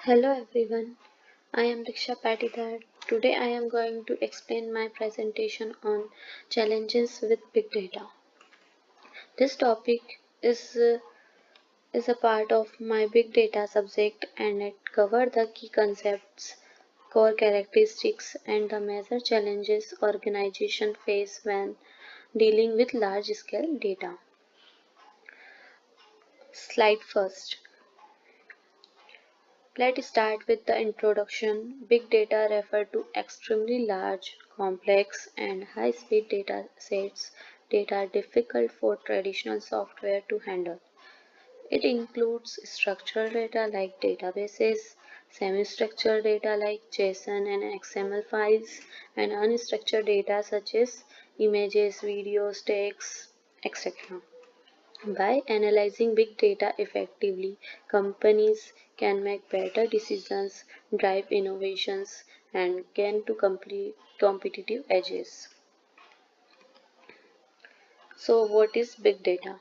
Hello everyone, I am Diksha Patidar. Today I am going to explain my presentation on challenges with big data. This topic is a part of my big data subject and it covers the key concepts, core characteristics and the major challenges organizations face when dealing with large scale data. Slide first. Let's start with the introduction. Big data refer to extremely large, complex, and high-speed data sets that are difficult for traditional software to handle. It includes structured data like databases, semi-structured data like JSON and XML files, and unstructured data such as images, videos, text, etc. By analyzing big data effectively, companies can make better decisions, drive innovations, and gain to complete competitive edges. So, what is big data?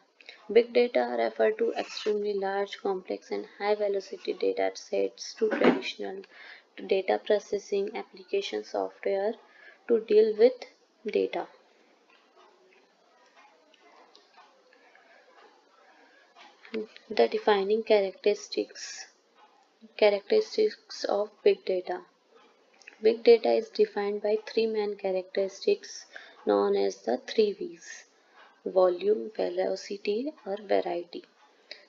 Big data refer to extremely large, complex, and high velocity data sets to traditional data processing application software to deal with data. The defining characteristics of big data. Big data is defined by three main characteristics known as the three V's: volume, velocity, or variety.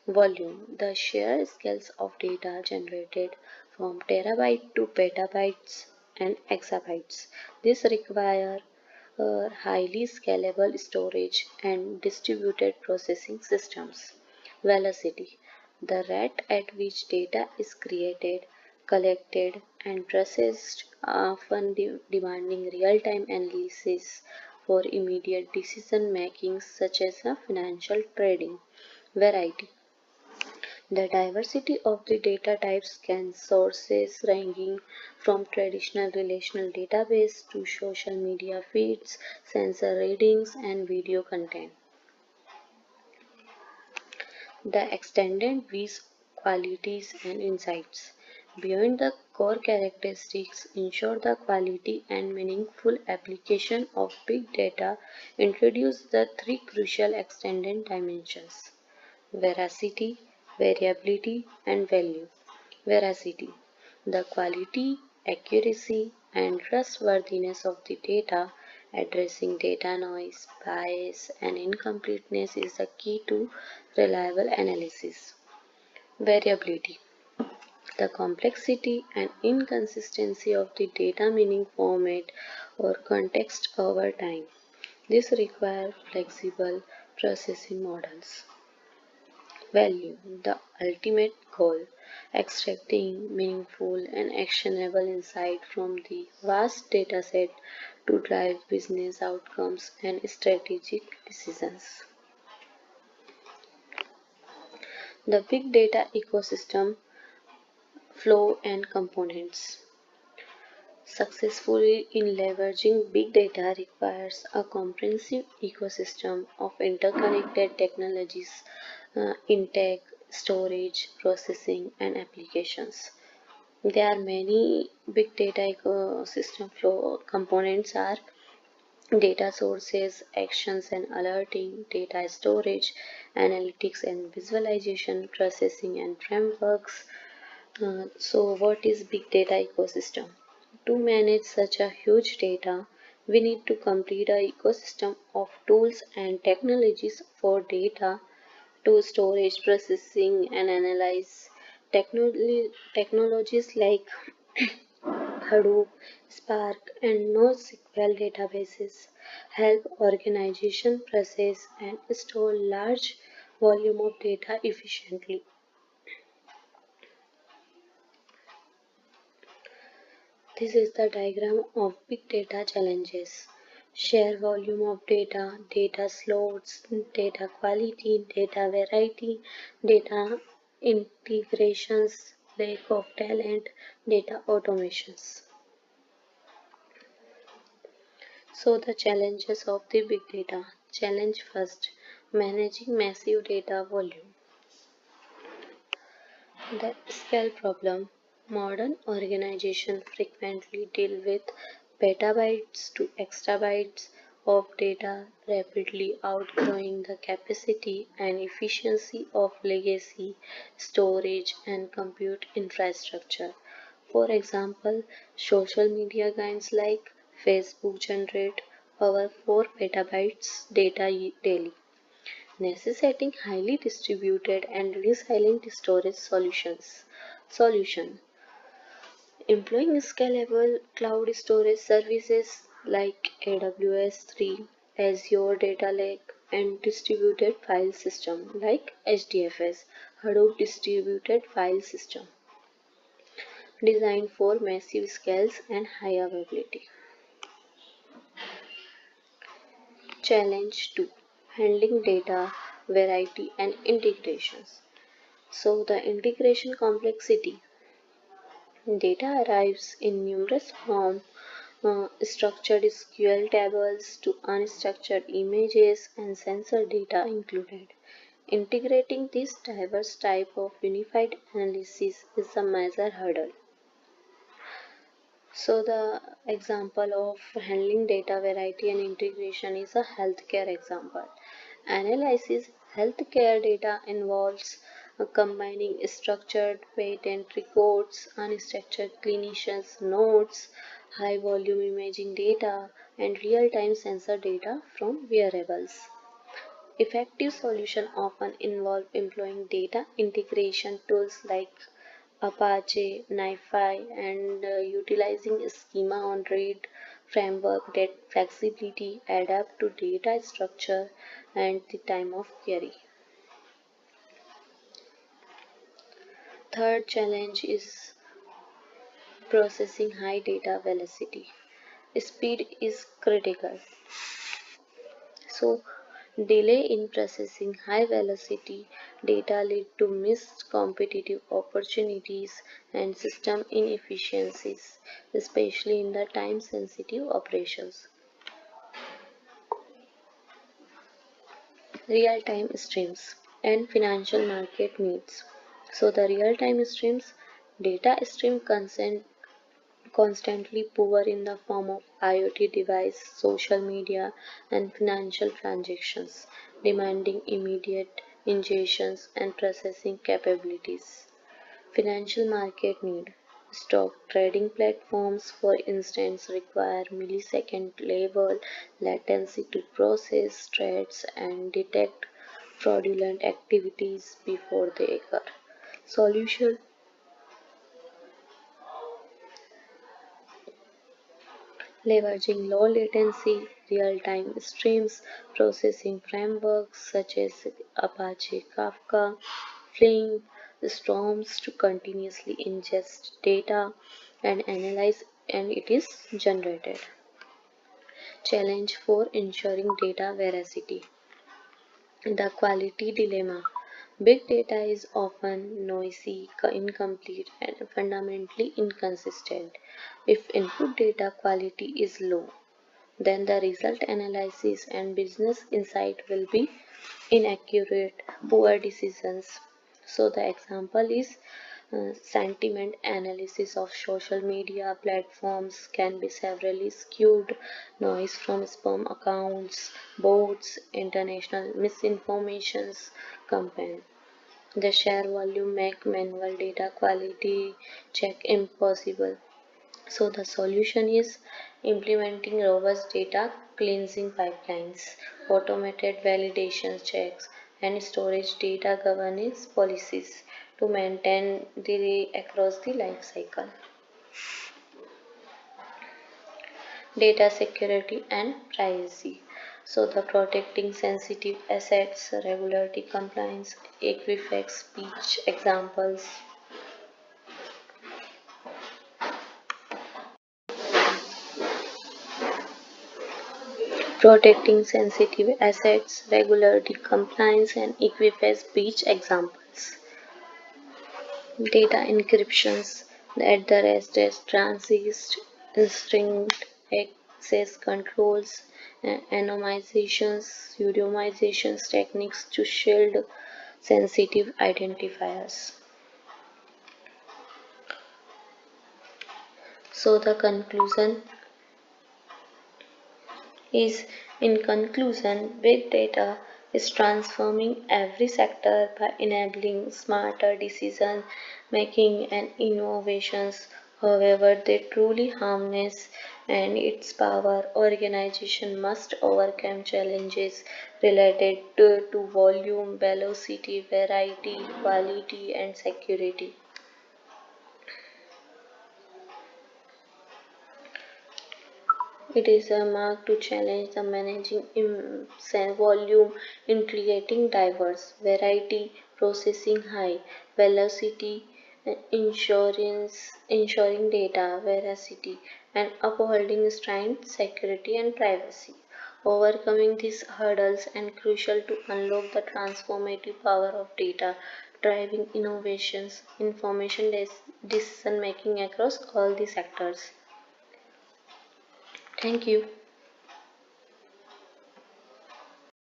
Volume, the sheer scales of data generated from terabyte to petabytes and exabytes. This requires highly scalable storage and distributed processing systems. Velocity, the rate at which data is created, collected, and processed, often demanding real-time analysis for immediate decision making, such as financial trading. Variety, the diversity of the data types can sources ranging from traditional relational database to social media feeds, sensor readings, and video content. The extended views, qualities, and insights. Beyond the core characteristics, ensure the quality and meaningful application of big data introduce the three crucial extended dimensions: veracity, variability, and value. Veracity, the quality, accuracy, and trustworthiness of the data. Addressing data noise, bias, and incompleteness is the key to reliable analysis. Variability, the complexity and inconsistency of the data, meaning format or context over time. This requires flexible processing models. Value, the ultimate goal: extracting meaningful and actionable insight from the vast dataset to drive business outcomes and strategic decisions. The big data ecosystem, flow and components. Successfully in leveraging big data requires a comprehensive ecosystem of interconnected technologies, intake, storage, processing, and applications. There are many big data ecosystem flow components are data sources, actions and alerting, data storage, analytics and visualization, processing and frameworks. So what is big data ecosystem? To manage such a huge data, we need to complete a ecosystem of tools and technologies for data to storage, processing, and analyze. Technologies like Hadoop, Spark, and NoSQL databases help organizations process and store large volume of data efficiently. This is the diagram of big data challenges: sheer volume of data, data slots, data quality, data variety, data integrations, lack of talent, data automations. So the challenges of the big data. Challenge first, managing massive data volume. The scale problem. Modern organizations frequently deal with petabytes to exabytes of data, rapidly outgrowing the capacity and efficiency of legacy storage and compute infrastructure. For example, social media giants like Facebook generate over 4 petabytes data daily, necessitating highly distributed and resilient storage solution. Employing scalable cloud storage services like AWS 3, Azure Data Lake, and distributed file system like HDFS, Hadoop Distributed File System, designed for massive scales and high availability. Challenge 2: handling data variety and integrations. So the integration complexity. Data arrives in numerous forms, structured SQL tables to unstructured images and sensor data included. Integrating this diverse type of unified analysis is a major hurdle. So the example of handling data variety and integration is a healthcare example. Analysis healthcare data involves combining structured patent records, unstructured clinicians' notes, high volume imaging data, and real time sensor data from wearables. Effective solutions often involve employing data integration tools like Apache, NiFi, and utilizing schema-on-read framework that flexibly adapt to data structure and the time of query. Third challenge is processing high data velocity. Speed is critical. So, delay in processing high velocity data lead to missed competitive opportunities and system inefficiencies, especially in the time sensitive operations. Real time streams and financial market needs. So, the real time streams data stream constantly poor in the form of IoT device, social media, and financial transactions, demanding immediate ingestions and processing capabilities. Financial market need. Stock trading platforms, for instance, require millisecond level latency to process trades and detect fraudulent activities before they occur. Solution: leveraging low latency, real-time streams processing frameworks such as Apache Kafka, Flink, Storms to continuously ingest data and analyze and it is generated. Challenge for ensuring data veracity. The quality dilemma. Big data is often noisy, incomplete, and fundamentally inconsistent. If input data quality is low, then the result analysis and business insight will be inaccurate, poor decisions. So the example is sentiment analysis of social media platforms can be severely skewed, noise from spam accounts, bots, international misinformations campaign. The share volume make manual data quality check impossible. So the solution is implementing robust data cleansing pipelines, automated validation checks, and storage data governance policies to maintain the across the life cycle. Data security and privacy. So the protecting sensitive assets, regularity compliance, Equifax speech examples. Protecting sensitive assets, regularity compliance, and Equifax breach examples. Data encryptions, at the rest as transist, instinct, access controls, anonymizations, pseudonymizations techniques to shield sensitive identifiers. So the conclusion is, in conclusion, big data is transforming every sector by enabling smarter decision making and innovations. However, they truly harness and its power, organization must overcome challenges related to volume, velocity, variety, quality, and security. It is a mark to challenge the managing volume in creating diverse variety, processing high velocity, ensuring data veracity, and upholding strength, security, and privacy. Overcoming these hurdles and crucial to unlock the transformative power of data, driving innovations, information decision making across all the sectors. Thank you.